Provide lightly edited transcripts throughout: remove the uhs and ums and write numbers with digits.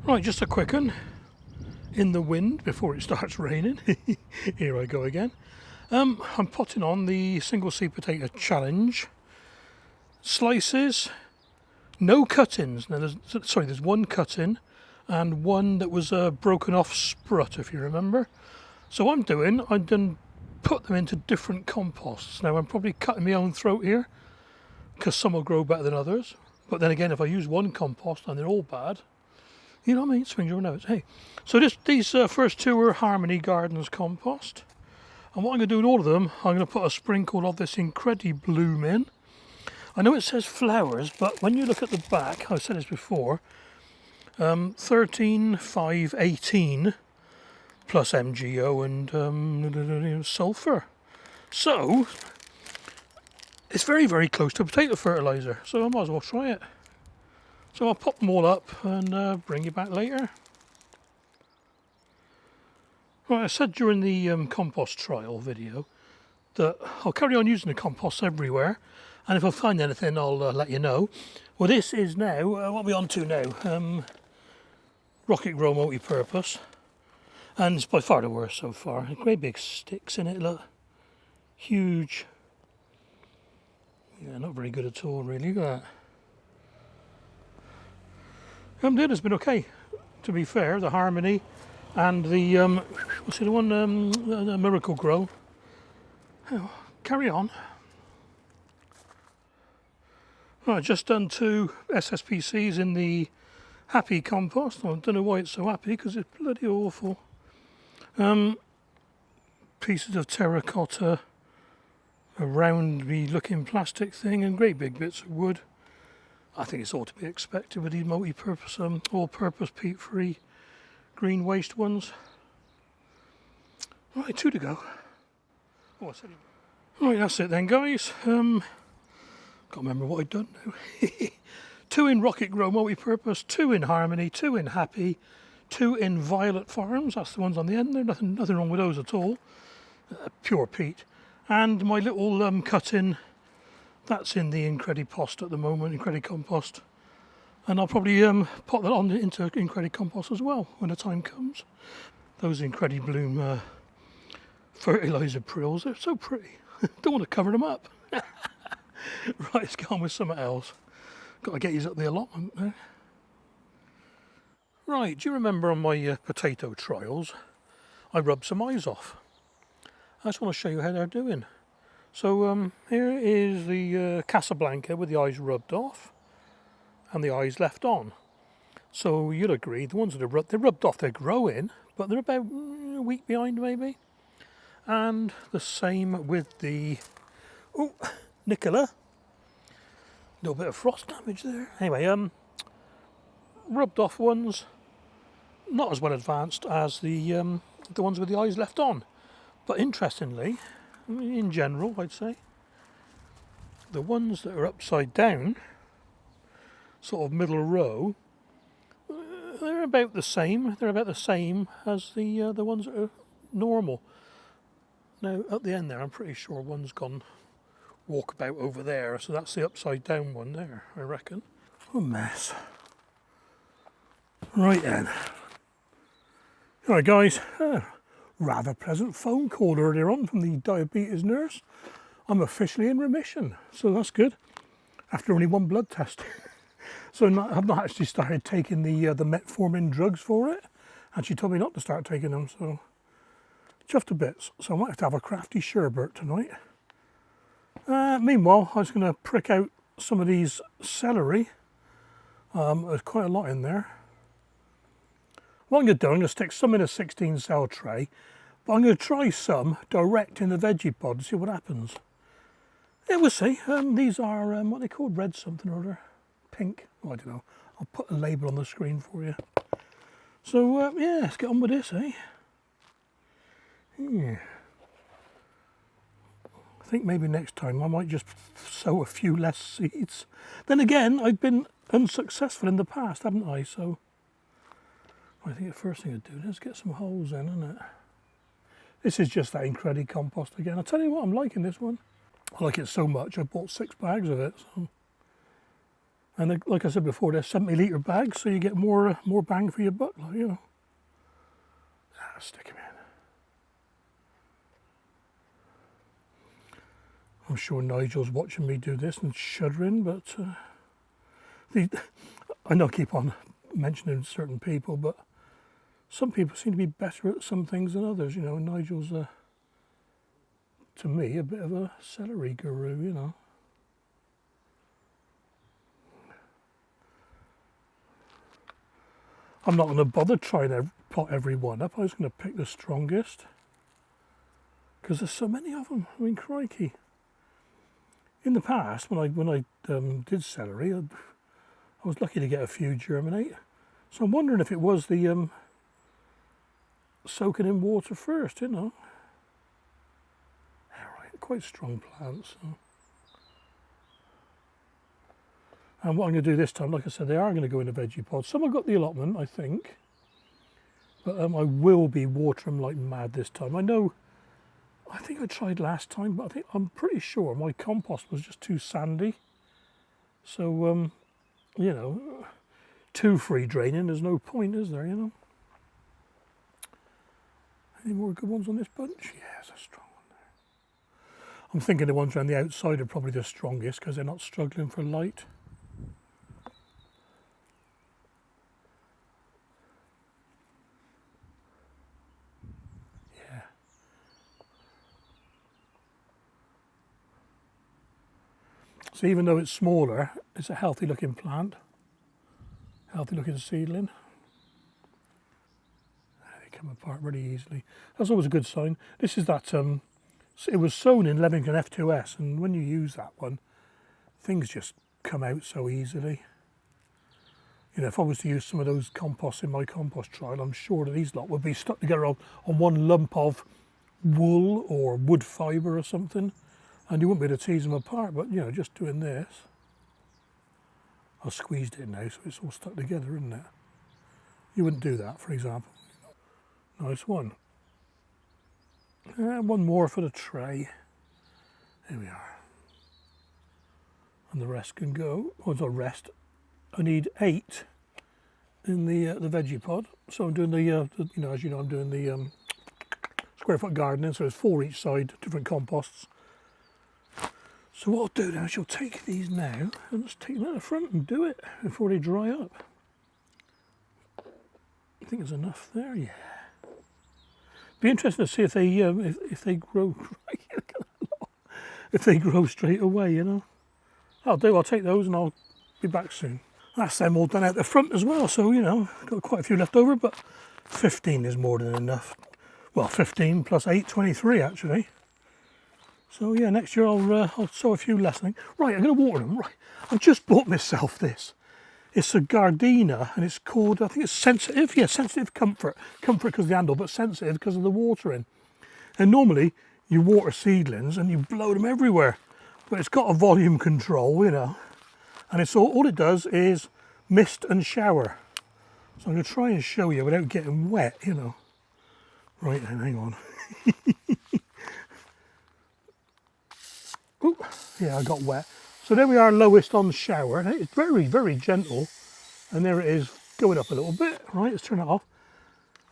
Right, just a quick one in the wind before it starts raining. Here I go again. I'm potting on the single seed potato challenge. Slices, no cuttings. Now there's one cutting and one that was a broken off sprut, if you remember. So what I'm doing, I've done put them into different composts. Now I'm probably cutting my own throat here because some will grow better than others. But then again, if I use one compost and they're all bad, you know what I mean? Swings your nose. Hey, so these first two are Harmony Gardens compost. And what I'm going to do in all of them, I'm going to put a sprinkle of this Incredi-Bloom in. I know it says flowers, but when you look at the back, I've said this before, 13, 5, 18 plus MgO and sulfur. So, it's very, very close to potato fertiliser, so I might as well try it. So I'll pop them all up and bring you back later. Right, I said during the compost trial video that I'll carry on using the compost everywhere, and if I find anything I'll let you know. Well, this is now, what are we on to now? Rocket Grow Multi-Purpose, and it's by far the worst so far. Great big sticks in it, look. Huge. Yeah, not very good at all really, look at that. The other's been okay, to be fair, the Harmony and the, what's the one, the Miracle Grow. Oh, carry on. Right, just done 2 SSPCs in the Happy compost. I don't know why it's so happy, because it's bloody awful. Pieces of terracotta, a roundy looking plastic thing, and great big bits of wood. I think it's all to be expected with these multi-purpose, all-purpose peat-free green waste ones. Right, 2 to go. Oh, I said it. Right, that's it then, guys. Can't remember what I'd done now. 2 in Rocket Grow Multi-Purpose, 2 in Harmony, 2 in Happy, 2 in Violet Farms. That's the ones on the end there. Nothing wrong with those at all. Pure peat. And my little cut-in, that's in the Incredi-Post at the moment, Incredi-Compost. And I'll probably pop that on into Incredi-Compost as well when the time comes. Those Incredi-Bloom fertiliser prills, they're so pretty. Don't want to cover them up. Right, let's get on with something else. Got to get these up the allotment there. Right, do you remember on my potato trials, I rubbed some eyes off. I just want to show you how they're doing. So here is the Casablanca with the eyes rubbed off and the eyes left on. So you'll agree, the ones that are they're rubbed off, they're growing, but they're about a week behind maybe. And the same with the Nicola. A little bit of frost damage there. Anyway, rubbed off ones, not as well advanced as the ones with the eyes left on. But interestingly, in general, I'd say, the ones that are upside down, sort of middle row, they're about the same. They're about the same as the ones that are normal. Now, at the end there, I'm pretty sure one's gone walkabout over there, so that's the upside down one there, I reckon. What a mess. Right then. Alright guys, rather pleasant phone call earlier on from the diabetes nurse. I'm officially in remission, so that's good. After only 1 blood test. So I've not actually started taking the metformin drugs for it, and she told me not to start taking them, so chuffed to bits. So I might have to have a crafty sherbet tonight. Meanwhile, I was going to prick out some of these celery. There's quite a lot in there. What I'm going to do, I'm going to stick some in a 16 cell tray, but I'm going to try some direct in the veggie pod and see what happens. Yeah, we'll see. These are, what are they called? Red something or other? Pink? Oh, I don't know. I'll put a label on the screen for you. So, yeah, let's get on with this, eh? Yeah. I think maybe next time I might just sow a few less seeds. Then again, I've been unsuccessful in the past, haven't I? So I think the first thing to do is get some holes in, isn't it? This is just that Incredi-Compost again. I'll tell you what, I'm liking this one. I like it so much, I bought 6 bags of it. So. And like I said before, they're 70-litre bags, so you get more bang for your buck, like, you know. Stick them in. I'm sure Nigel's watching me do this and shuddering, but I know I keep on mentioning certain people, but some people seem to be better at some things than others, you know. Nigel's, to me, a bit of a celery guru, you know. I'm not going to bother trying to pot every one up. I was going to pick the strongest because there's so many of them. I mean, crikey. In the past, when I did celery, I was lucky to get a few germinate. So I'm wondering if it was the soaking in water first, you know. All right, quite strong plants. So. And what I'm going to do this time, like I said, they are going to go in a veggie pod. Some have got the allotment, I think. But I will be watering them like mad this time. I think I tried last time, but I'm pretty sure my compost was just too sandy. So, you know, too free draining, there's no point, is there, you know? Any more good ones on this bunch? Yeah, there's a strong one there. I'm thinking the ones around the outside are probably the strongest because they're not struggling for light. So even though it's smaller, it's a healthy looking plant, healthy looking seedling. They come apart really easily. That's always a good sign. This is that, it was sown in Leamington F2S, and when you use that one, things just come out so easily. You know, if I was to use some of those composts in my compost trial, I'm sure that these lot would be stuck together on one lump of wool or wood fibre or something. And you wouldn't be able to tease them apart, but, you know, just doing this. I've squeezed it now, so it's all stuck together, isn't it? You wouldn't do that, for example. Nice one. One more for the tray. There we are. And the rest can go. Oh, the rest. I need 8 in the veggie pod. So I'm doing you know, as you know, I'm doing the square foot gardening, so there's 4 each side, different composts. So what I'll do now is I'll take these now and just take them out the front and do it before they dry up. I think there's enough there, yeah. Be interesting to see if they grow if they grow straight away, you know. I'll take those and I'll be back soon. That's them all done out the front as well, so you know, got quite a few left over, but 15 is more than enough. Well, 15 plus 8, 23 actually. So yeah, next year I'll sow a few less. Right, I'm going to water them. Right, I've just bought myself this. It's a gardenia, and it's called, I think it's sensitive. Yeah, sensitive comfort. Comfort because of the handle, but sensitive because of the watering. And normally you water seedlings and you blow them everywhere, but it's got a volume control, you know. And it's all it does is mist and shower. So I'm going to try and show you without getting wet, you know. Right then, hang on. Ooh, yeah, I got wet. So there we are, lowest on shower. It's very, very gentle. And there it is, going up a little bit. Right, let's turn it off.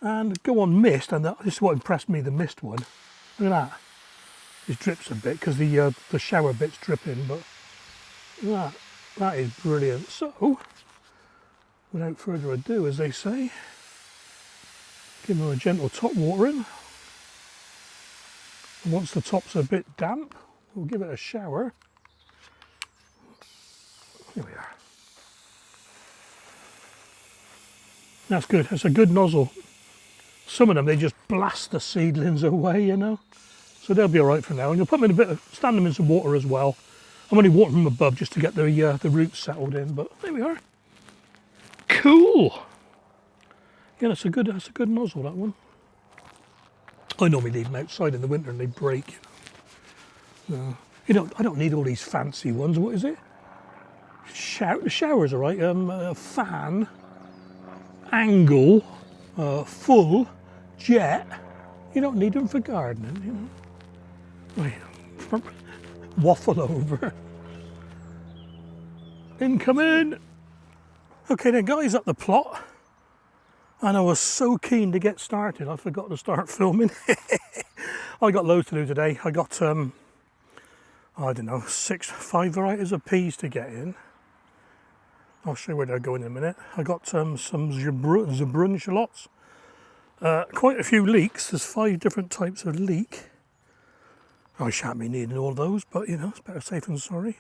And go on mist, and this is what impressed me, the mist one. Look at that. It drips a bit because the shower bit's dripping, but look at that. That is brilliant. So, without further ado, as they say, give them a gentle top watering. And once the top's a bit damp, we'll give it a shower. Here we are. That's good. That's a good nozzle. Some of them, they just blast the seedlings away, you know. So they'll be all right for now. And you'll put them in stand them in some water as well. I'm only watering them above just to get the roots settled in, but there we are. Cool. Yeah, that's a good nozzle, that one. I normally leave them outside in the winter and they break. No, I don't need all these fancy ones. What is it? The showers are right. A fan, angle, full, jet. You don't need them for gardening, you know. Right. Waffle over. Incoming! Okay then guys, up the plot. And I was so keen to get started, I forgot to start filming. I got loads to do today. I got, I don't know, 5 varieties of peas to get in. I'll show you where they're going in a minute. I got some Zebrun shallots. Quite a few leeks. There's 5 different types of leek. I shan't be needing all those, but you know, it's better safe than sorry.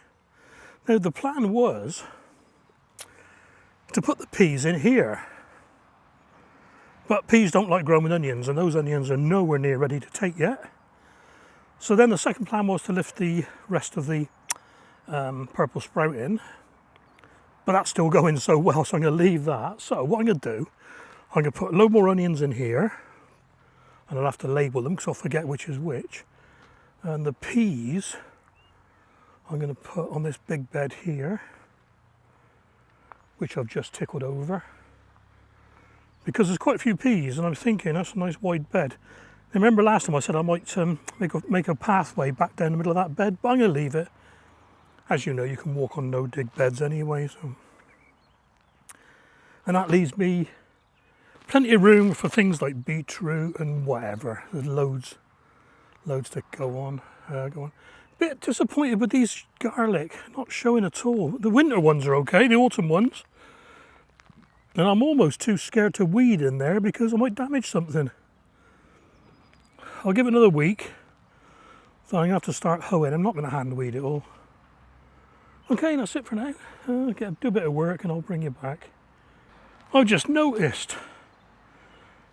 Now the plan was to put the peas in here. But peas don't like growing with onions, and those onions are nowhere near ready to take yet. So then the second plan was to lift the rest of the purple sprout in. But that's still going so well, so I'm going to leave that. So what I'm going to do, I'm going to put a load more onions in here. And I'll have to label them because I'll forget which is which. And the peas, I'm going to put on this big bed here, which I've just tickled over. Because there's quite a few peas, and I'm thinking that's a nice wide bed. Now, remember last time I said I might make a pathway back down the middle of that bed, but I'm going to leave it. As you know, you can walk on no-dig beds anyway. So. And that leaves me plenty of room for things like beetroot and whatever. There's loads to go on. Bit disappointed with these garlic, not showing at all. The winter ones are okay, the autumn ones. And I'm almost too scared to weed in there because I might damage something. I'll give it another week. So I'm going to have to start hoeing. I'm not going to hand weed it all. Okay, that's it for now. Do a bit of work and I'll bring you back. I've just noticed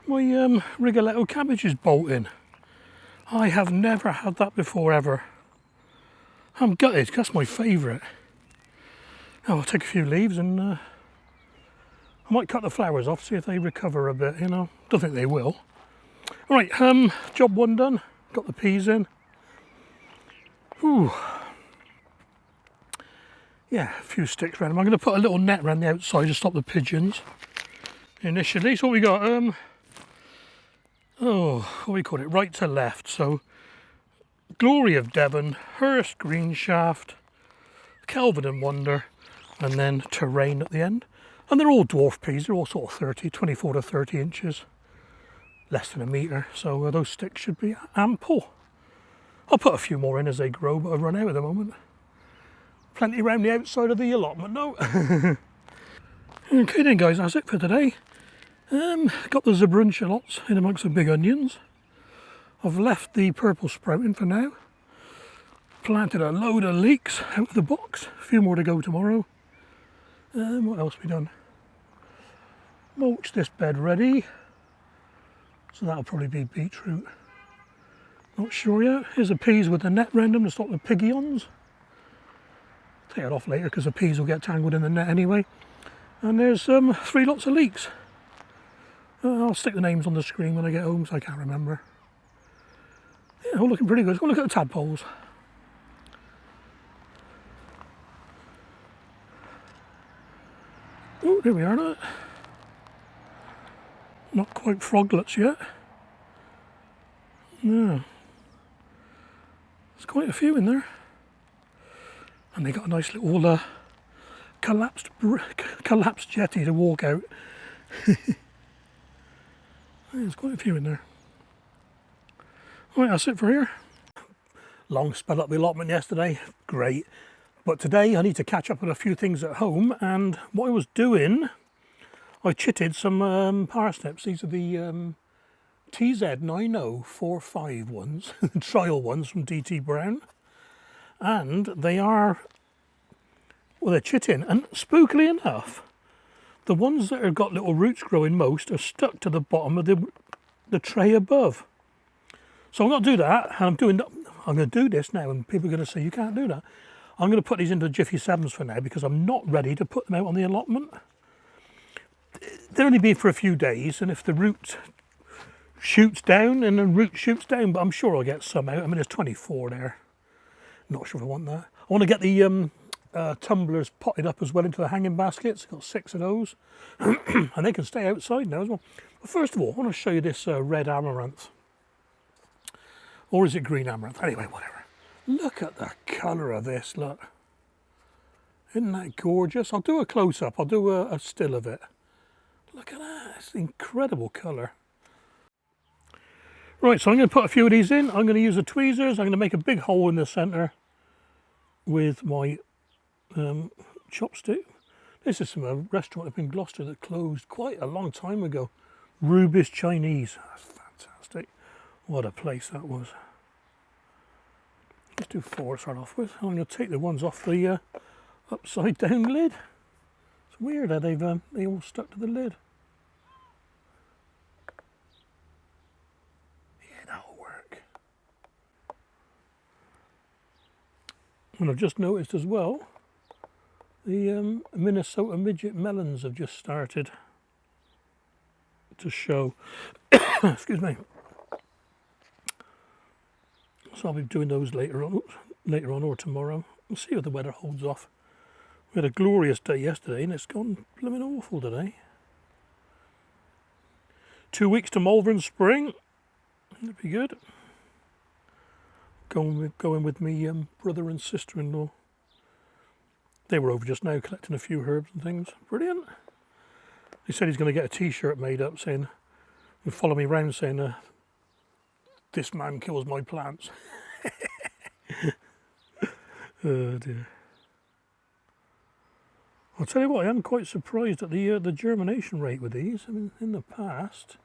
my Rigoletto cabbage is bolting. I have never had that before ever. I'm gutted, that's my favourite. Now I'll take a few leaves and I might cut the flowers off, see if they recover a bit, you know. Don't think they will. Right, job 1 done. Got the peas in. Ooh. Yeah, a few sticks around them. I'm going to put a little net around the outside to stop the pigeons. Initially, so what we got? What do we call it? Right to left. So, Glory of Devon, Hurst Green Shaft, Kelvin and Wonder, and then Terrain at the end. And they're all dwarf peas. They're all sort of 24 to 30 inches. Less than a metre. So those sticks should be ample. I'll put a few more in as they grow, but I've run out at the moment. Plenty around the outside of the allotment, no. Okay then guys, that's it for today. Got the Zebrun shallots in amongst the big onions. I've left the purple sprouting for now. Planted a load of leeks out of the box. A few more to go tomorrow. What else have we done? Mulch this bed ready. So that'll probably be beetroot. Not sure yet. Here's the peas with the net round them to stop the pigeons. Take it off later because the peas will get tangled in the net anyway. And there's 3 lots of leeks. I'll stick the names on the screen when I get home so I can't remember. Yeah, all looking pretty good. Let's go look at the tadpoles. Oh, there we are now. Not quite froglets yet. No. There's quite a few in there. And they got a nice little collapsed jetty to walk out. There's quite a few in there. Right, that's it for here. Long spell up the allotment yesterday, great. But today I need to catch up with a few things at home, and what I was doing, I chitted some parsnips. These are the TZ9045 ones, trial ones from DT Brown. And they are, well, they're chitting, and spookily enough, the ones that have got little roots growing most are stuck to the bottom of the tray above. So I'm going to do that, and I'm going to do this now, and people are going to say, you can't do that. I'm going to put these into Jiffy 7s for now, because I'm not ready to put them out on the allotment. They'll only be for a few days, and if the root shoots down, and the root shoots down, but I'm sure I'll get some out. I mean, there's 24 there. Not sure if I want that. I want to get the tumblers potted up as well into the hanging baskets. I've got 6 of those. And they can stay outside now as well. But first of all, I want to show you this red amaranth. Or is it green amaranth? Anyway, whatever. Look at the colour of this, look. Isn't that gorgeous? I'll do a close-up, I'll do a still of it. Look at that, it's incredible colour. Right, so I'm going to put a few of these in. I'm going to use the tweezers. I'm going to make a big hole in the centre with my chopstick. This is from a restaurant up in Gloucester that closed quite a long time ago. Rubis Chinese. That's fantastic. What a place that was. Let's do 4 to start off with. I'm going to take the ones off the upside down lid. It's weird how they all stuck to the lid. Yeah, that'll work. And I've just noticed as well, the Minnesota midget melons have just started to show. Excuse me. So I'll be doing those later on or tomorrow. We'll see what the weather holds off. We had a glorious day yesterday and it's gone blooming awful today. 2 weeks to Malvern Spring. That'd be good. Going with me brother and sister-in-law. They were over just now collecting a few herbs and things. Brilliant. He said he's going to get a t-shirt made up saying, and follow me around saying, this man kills my plants. Oh dear. I'll tell you what, I am quite surprised at the germination rate with these. I mean, in the past,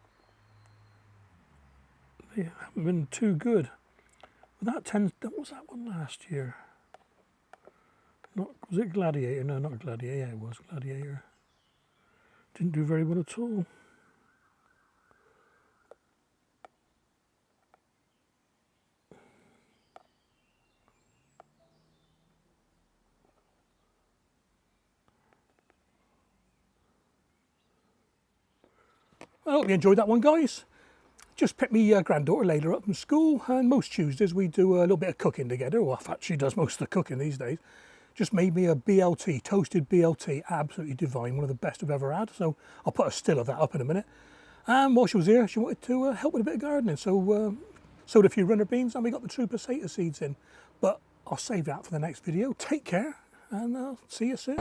they haven't been too good. But that was that one last year. Was it Gladiator? No, not Gladiator. Yeah, it was Gladiator. Didn't do very well at all. I hope you enjoyed that one, guys. Just picked me granddaughter later up from school, and most Tuesdays we do a little bit of cooking together. Well, in fact, she does most of the cooking these days. Just made me a BLT, toasted BLT, absolutely divine, one of the best I've ever had. So I'll put a still of that up in a minute. And while she was here, she wanted to help with a bit of gardening. So sowed a few runner beans and we got the true potato seeds in. But I'll save that for the next video. Take care and I'll see you soon.